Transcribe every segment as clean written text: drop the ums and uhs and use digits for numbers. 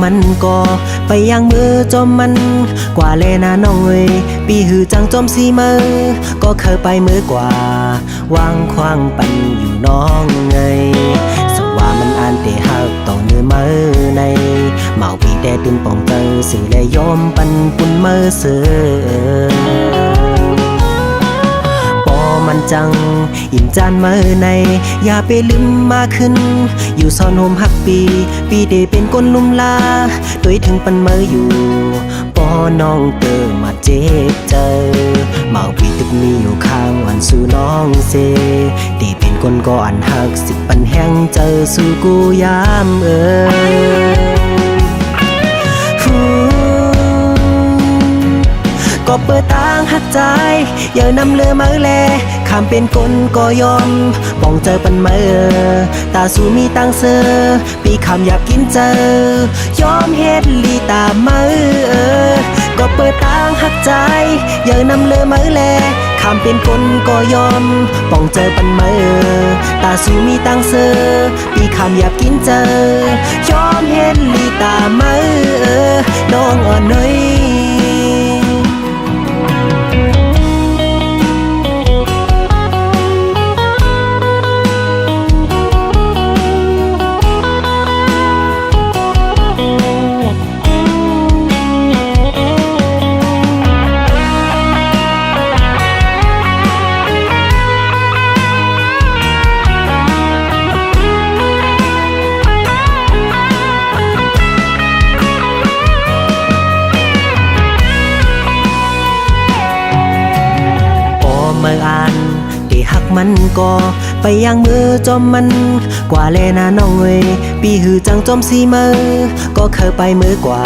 มันก็ไปยังมือจอมมันกว่าเลนาน้อยปีหือจังจอมสีมือก็เคยไปมือกว่าวางควางปันอยู่น้องไงสว่ามันอ่านเตะหักต่อเนื้อมือในเมาปีแต่ตื่นป่องเตอสื่อและยอมปันปุ่นมือเสือมันจังอิ่มจานมือในอย่าไปลืมมาขึ้นอยู่ซ่อนโฮมหักปีเดเป็นก้นลุ่มลาโดยถึงปันมืออยู่ปอน้องเตอมาเจ็บเจอเมาปีตึกนี้อยู่ข้างวันสู่น้องเซดีเป็นก้นก็อันหักสิบปันแห้งเจอสู่กูยามก็เปิดตางหักใจอย่านำเลือมือแลข้ามเป็นคนก็ยอมป้องเจอปันมือตาสู่มีตังเสือปีคำอยากกินเจอยอมเฮ็ดลีตามือก็เปิดตางหักใจอย่านำเลือมือแลข้ามเป็นคนก็ยอมป้องเจอปันมือตาสู่มีตังเสือปีคำอยากกินเจอยอมเฮ็ดลีตามือน้องอ่อนน้อยเมื่ออ่านที่หักมันก็ไปยังมือจอมมันกว่าเลนาน้อยปีหือจังจอมสีมือก็เคยไปมือกว่า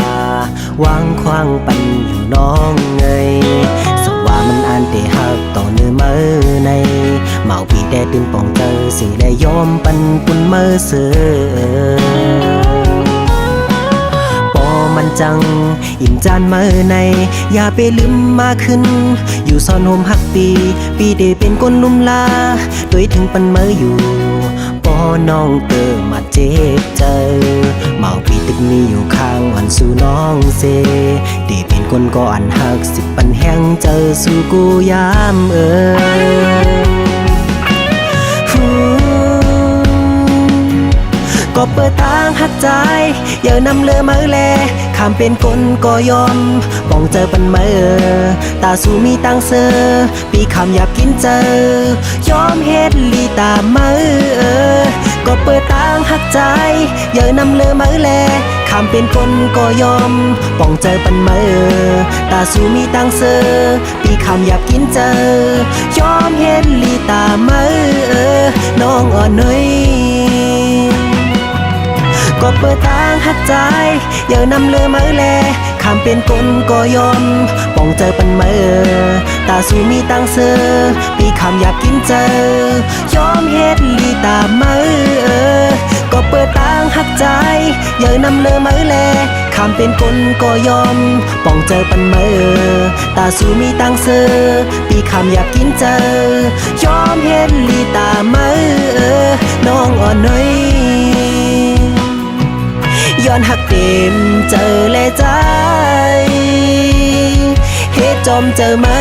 วางควางปันอยู่น้องไงสว่ามันอ่านที่หักต่อเนื้อมือในเมาปีแต่ตื่นป่องเจอสื่อและยอมปันปุ่นมือเสือมันจังอิ่มจานมือในอย่าไปลืมมาขึ้นอยู่ซ่อนโฮมหักปีเดเป็นก้นลุ่มลาโดยถึงปันมืออยู่ปอน้องเตอมาเจ็บเจอเมาปีตึกนี้อยู่ข้างวันสู่น้องเซเดเป็นก้นก็อันหักสิบปันแห้งเจอสู่กูยามก็เปิดทางหักใจอย่านำเลือมือแลข้ามเป็นคนก็ยอมป้องเจอปันมือตาสู่มีตังเสือปีคำอยากกินเจอยอมเฮ็ดลีตามือก็เปิดทางหักใจอย่านำเลือมือแลข้ามเป็นคนก็ยอมป้องเจอปันมือตาสู่มีตังเสือปีคำอยากกินเจอยอมเฮ็ดลีตามือน้องอ่อนน้อยก็เปิดทางหักใจอย่านำเลือมือแลข้ามเป็นคนก็ยอมป้องเจอปันมือตาสู่มีตังเสือปีคำอยากกินเจอยอมเฮ็ดลีตามือก็เปิดทางหักใจอย่านำเลือมือแลข้ามเป็นคนก็ยอมป้องเจอปันมือตาสู่มีตังเสือปีคำอยากกินเจอยอมเฮ็ดลีตามือน้องอ่อนน้อยย้อนหักเต็มเจอและใจเฮ็ดจอมเจอมา